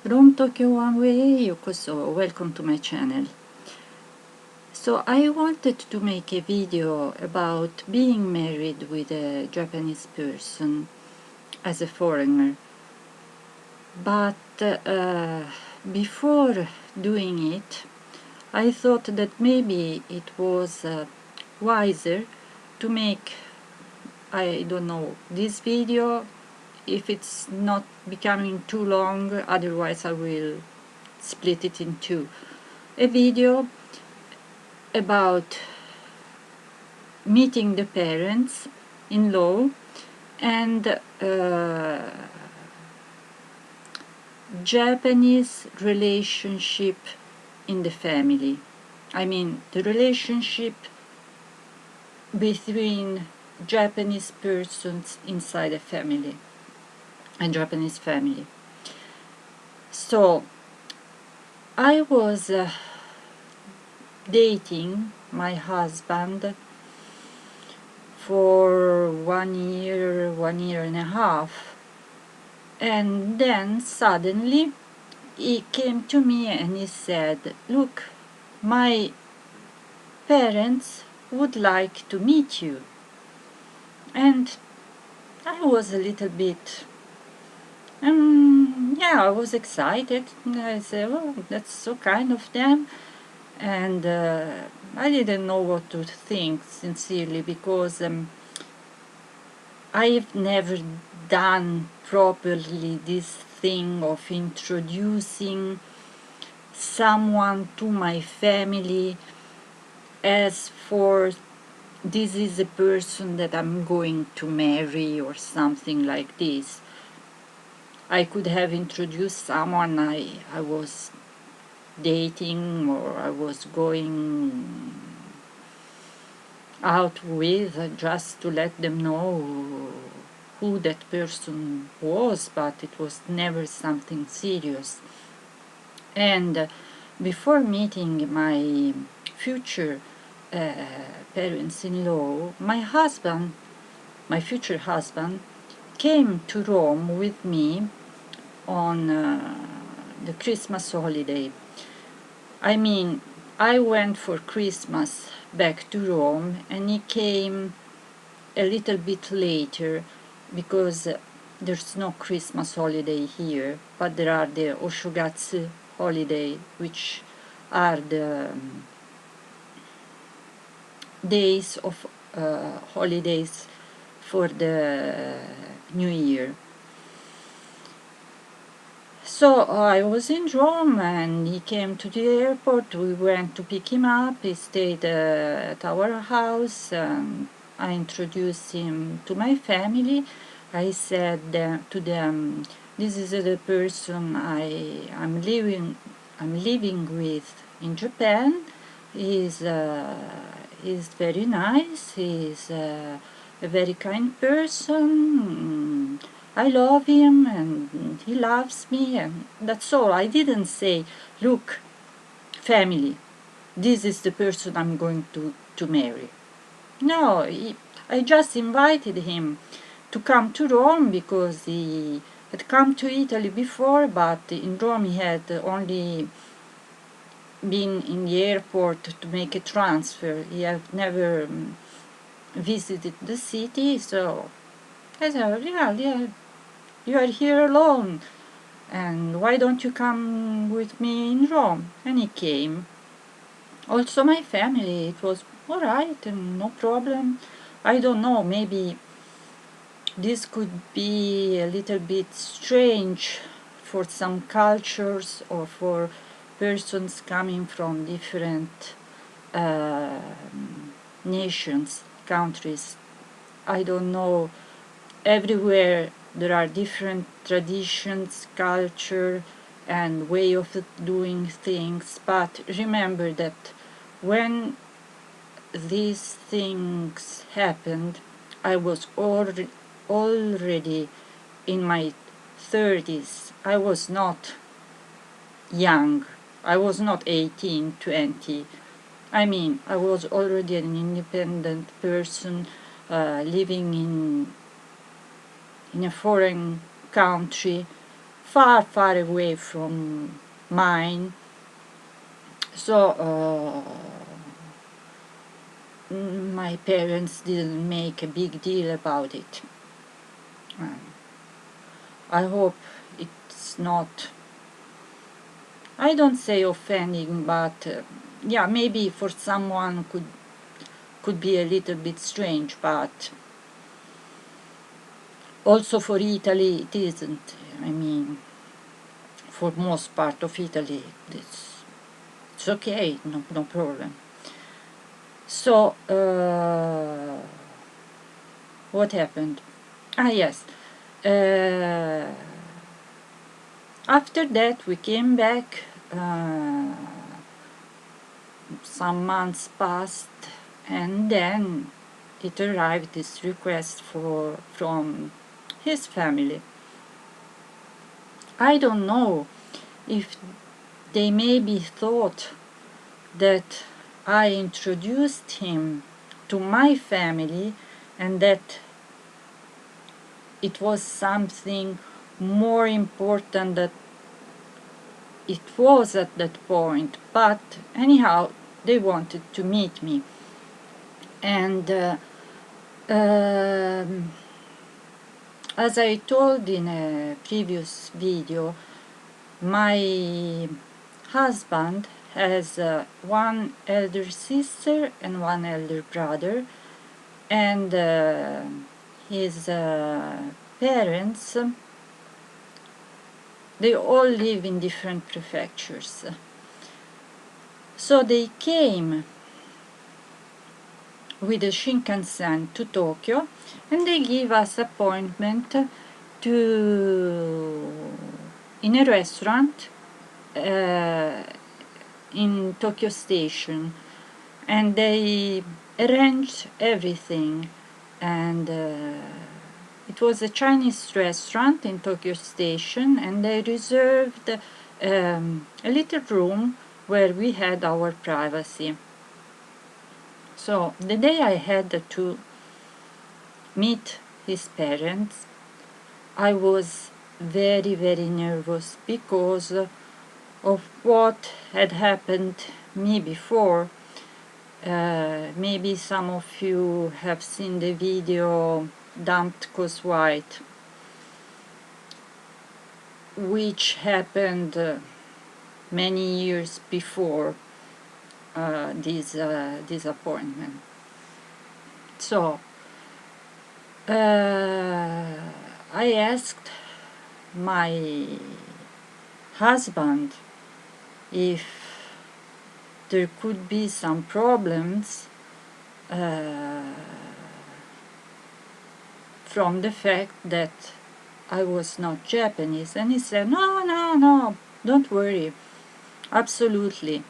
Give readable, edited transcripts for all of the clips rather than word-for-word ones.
From Tokyo One Way, Yokoso, welcome to my channel. So I wanted to make a video about being married with a Japanese person as a foreigner, but before doing it I thought that maybe it was wiser to make, I don't know, this video, if it's not becoming too long, otherwise I will split it in two. A video about meeting the parents-in-law and Japanese relationship in the family. I mean, the relationship between Japanese persons inside a family, a Japanese family. So, I was dating my husband for 1 year, 1.5 years, and then suddenly he came to me and he said, "Look, my parents would like to meet you." And I was a little bit, yeah, I was excited. I said, "Oh, that's so kind of them." And I didn't know what to think, sincerely, because I've never done properly this thing of introducing someone to my family as for this is a person that I'm going to marry or something like this. I could have introduced someone I was dating or I was going out with, just to let them know who that person was, but it was never something serious. And before meeting my future parents-in-law, my future husband, came to Rome with me on the Christmas holiday. I mean, I went for Christmas back to Rome and he came a little bit later, because there's no Christmas holiday here, but there are the Oshogatsu holiday, which are the days of holidays for the New Year. So I was in Rome and he came to the airport. We went to pick him up. He stayed at our house. I introduced him to my family. I said to them, "This is the person I'm living with in Japan. He's very nice. He's a very kind person. I love him and he loves me," and that's all. I didn't say, "Look, family, this is the person I'm going to marry." No, I just invited him to come to Rome because he had come to Italy before, but in Rome he had only been in the airport to make a transfer. He had never visited the city, so I said, yeah, you are here alone, and why don't you come with me in Rome? And he came. Also my family, it was alright and no problem. I don't know, maybe this could be a little bit strange for some cultures or for persons coming from different nations, countries. I don't know. Everywhere there are different traditions, culture, and way of doing things, but remember that when these things happened, I was already in my 30s. I was not young. I was not 18, 20. I mean, I was already an independent person, living in a foreign country far, far away from mine. So my parents didn't make a big deal about it. I hope it's not, I don't say offending, but yeah, maybe for someone could be a little bit strange, but also for Italy it isn't. I mean, for most part of Italy it's okay, no problem. So what happened? Ah, yes. After that we came back. Some months passed, and then it arrived, this request from his family. I don't know if they maybe thought that I introduced him to my family and that it was something more important that it was at that point, but anyhow they wanted to meet me. And as I told in a previous video, my husband has one elder sister and one elder brother, and his parents, they all live in different prefectures. So they came with the Shinkansen to Tokyo, and they give us appointment to in a restaurant in Tokyo Station, and they arranged everything. And it was a Chinese restaurant in Tokyo Station, and they reserved a little room where we had our privacy. So the day I had to meet his parents, I was very, very nervous because of what had happened me before. Maybe some of you have seen the video Dumped 'Cause White, which happened many years before this appointment. So I asked my husband if there could be some problems from the fact that I was not Japanese, and he said, no, don't worry, absolutely.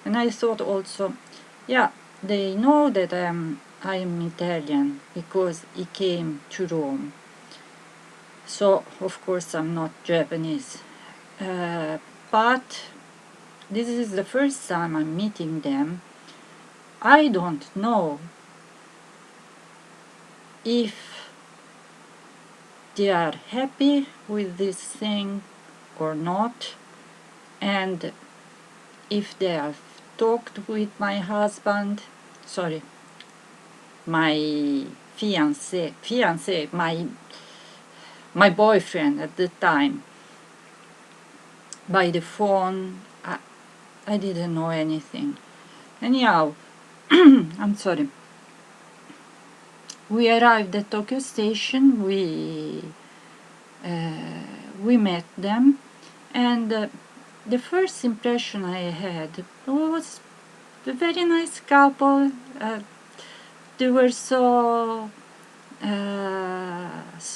And I thought also, yeah, they know that I am Italian because he came to Rome. So of course I'm not Japanese, but this is the first time I'm meeting them. I don't know if they are happy with this thing or not, and if they have talked with my husband, sorry, my fiance, my boyfriend at the time, by the phone. I didn't know anything. Anyhow, I'm sorry. We arrived at Tokyo Station, we met them, and the first impression I had was a very nice couple. They were so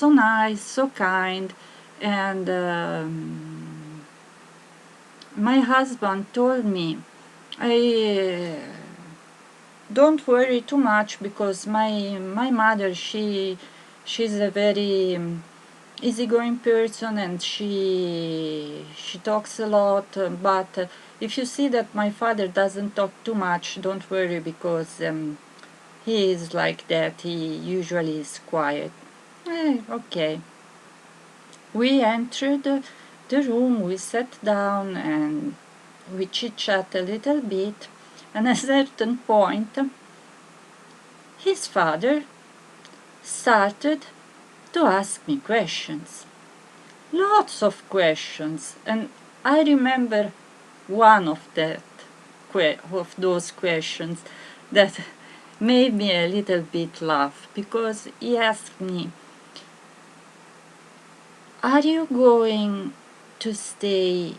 nice, so kind, and my husband told me, I don't worry too much because my mother, she's a very easygoing person, and she talks a lot, but if you see that my father doesn't talk too much, don't worry, because he is like that, he usually is quiet. Okay. We entered the room, we sat down and we chit-chat a little bit, and at a certain point his father started to ask me questions. Lots of questions, and I remember one of those questions that made me a little bit laugh, because he asked me, "Are you going to stay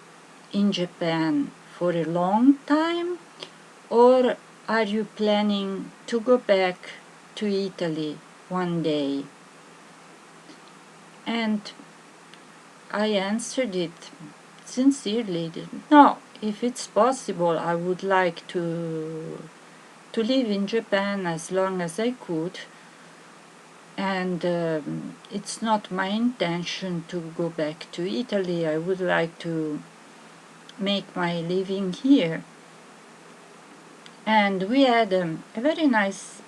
in Japan for a long time, or are you planning to go back to Italy one day?" And I answered it sincerely, "No, if it's possible, I would like to live in Japan as long as I could, and it's not my intention to go back to Italy. I would like to make my living here." And we had a very nice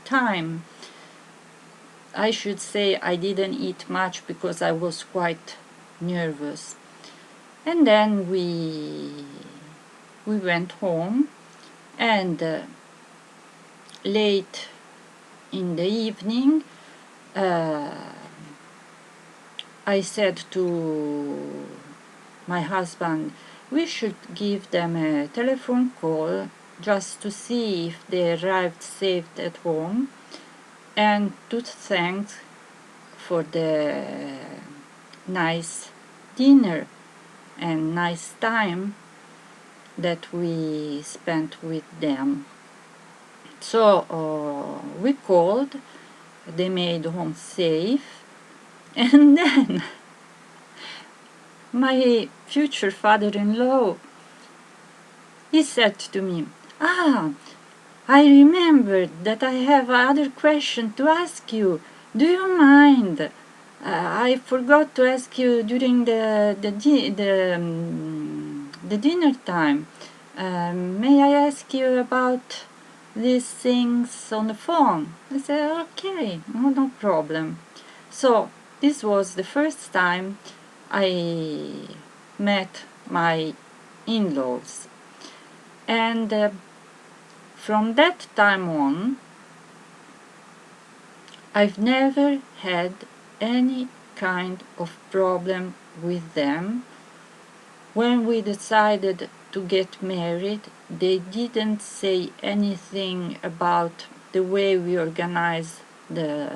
time. I should say I didn't eat much because I was quite nervous. And then we went home, and late in the evening I said to my husband, we should give them a telephone call just to see if they arrived safe at home, and to thank for the nice dinner and nice time that we spent with them. So we called, they made home safe, and then my future father-in-law, he said to me, I remembered that I have another question to ask you. Do you mind? I forgot to ask you during the dinner time. May I ask you about these things on the phone?" I said, "Okay, no problem." So this was the first time I met my in-laws, and from that time on, I've never had any kind of problem with them. When we decided to get married, they didn't say anything about the way we organized the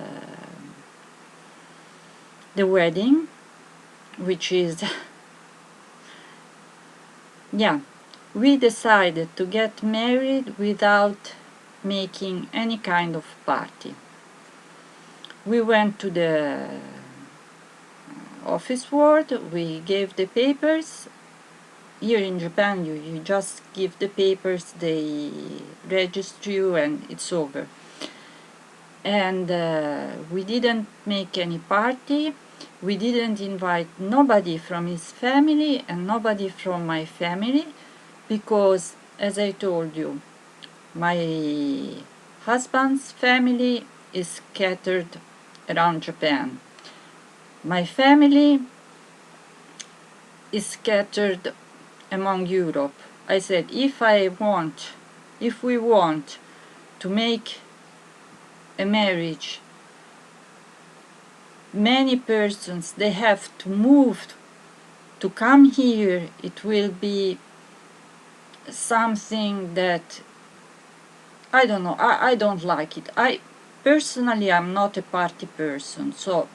wedding, which is yeah, we decided to get married without making any kind of party. We went to the office ward, we gave the papers. Here in Japan, you just give the papers, they register you, and it's over. And we didn't make any party. We didn't invite nobody from his family and nobody from my family, because, as I told you, my husband's family is scattered around Japan. My family is scattered among Europe. I said, if we want to make a marriage, many persons, they have to move to come here. It will be something that I don't know. I don't like it. Personally, I'm not a party person, so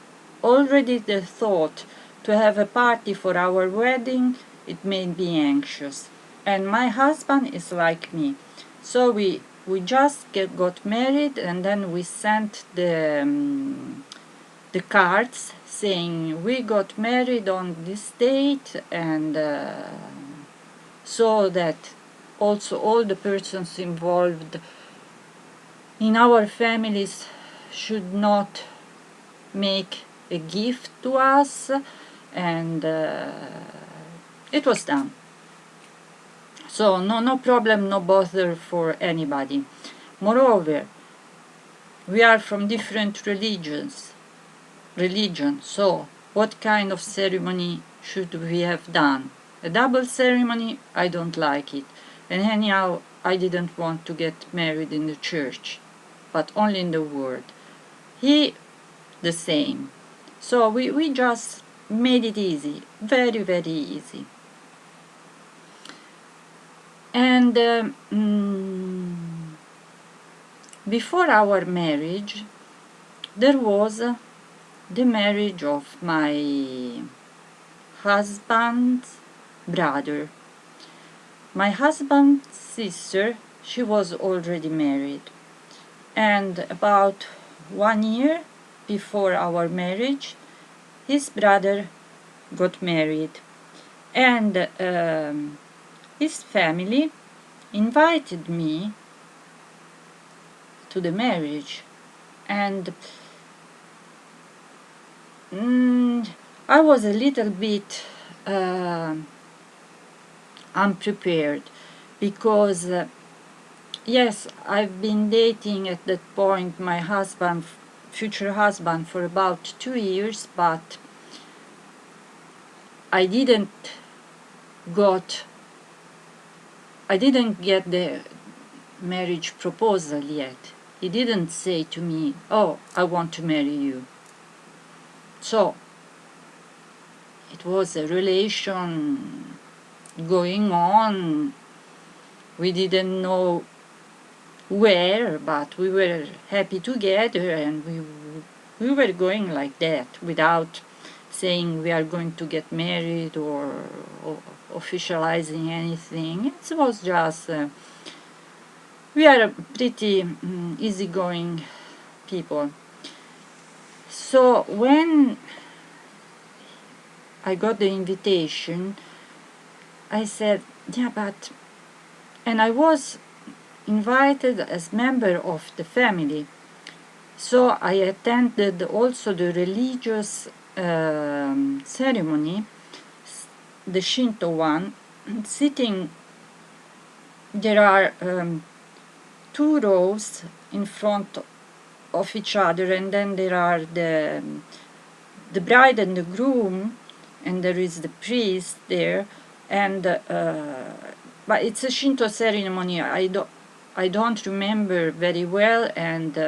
already the thought to have a party for our wedding, it made me anxious. And my husband is like me, so we just got married, and then we sent the cards saying we got married on this date, and so that also all the persons involved in our families should not make a gift to us, and it was done. So no problem, no bother for anybody. Moreover, we are from different religions, so what kind of ceremony should we have done. A double ceremony, I don't like it. And anyhow, I didn't want to get married in the church, but only in the world. He, the same. So we just made it easy, very, very easy. And before our marriage, there was the marriage of my husband's brother. My husband's sister, she was already married. And about 1 year before our marriage, his brother got married. And his family invited me to the marriage. And I was a little bit unprepared because yes, I've been dating at that point my husband, future husband, for about 2 years, but I didn't get the marriage proposal yet. He didn't say to me, "Oh, I want to marry you." So it was a relation going on. We didn't know where, but we were happy together, and we were going like that without saying we are going to get married or officializing anything. It was just we are pretty easygoing people. So when I got the invitation, I said, yeah, but, and I was invited as member of the family. So I attended also the religious ceremony, the Shinto one. Sitting, there are 2 rows in front of each other, and then there are the bride and the groom, and there is the priest there, and but it's a Shinto ceremony. I don't remember very well, and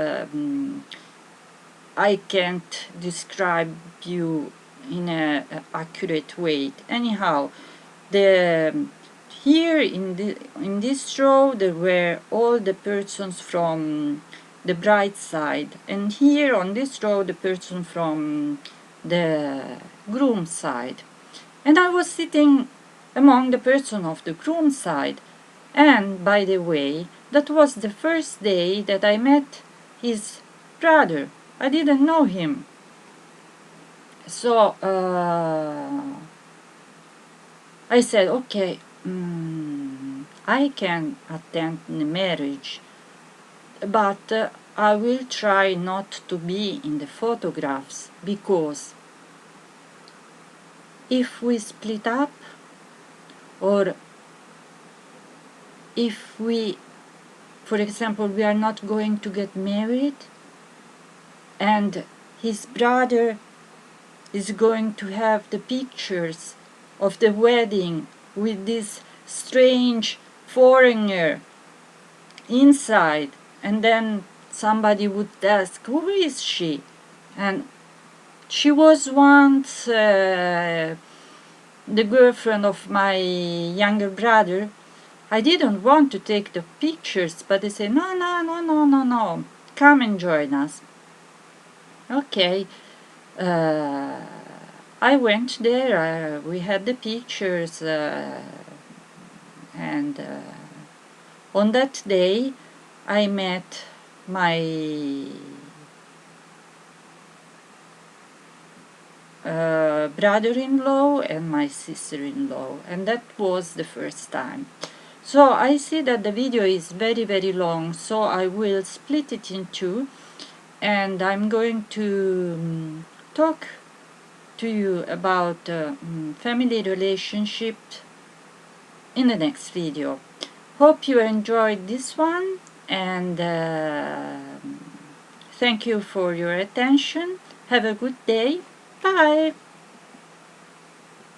I can't describe you in a accurate way. Anyhow, the here in this row there were all the persons from the bride side, and here on this row the person from the groom side. And I was sitting among the person of the groom side. And by the way, that was the first day that I met his brother. I didn't know him. So I said, okay, I can attend the marriage, but I will try not to be in the photographs, because if we split up, or if we, for example, we are not going to get married, and his brother is going to have the pictures of the wedding with this strange foreigner inside, and then somebody would ask, who is she? And she was once the girlfriend of my younger brother. I didn't want to take the pictures, but they said, no, no, no, no, no, no, come and join us. Okay. I went there, we had the pictures, and on that day I met my brother-in-law and my sister-in-law, and that was the first time. So I see that the video is very, very long, so I will split it in two, and I'm going to talk to you about family relationship in the next video. Hope you enjoyed this one, and thank you for your attention. Have a good day. Bye.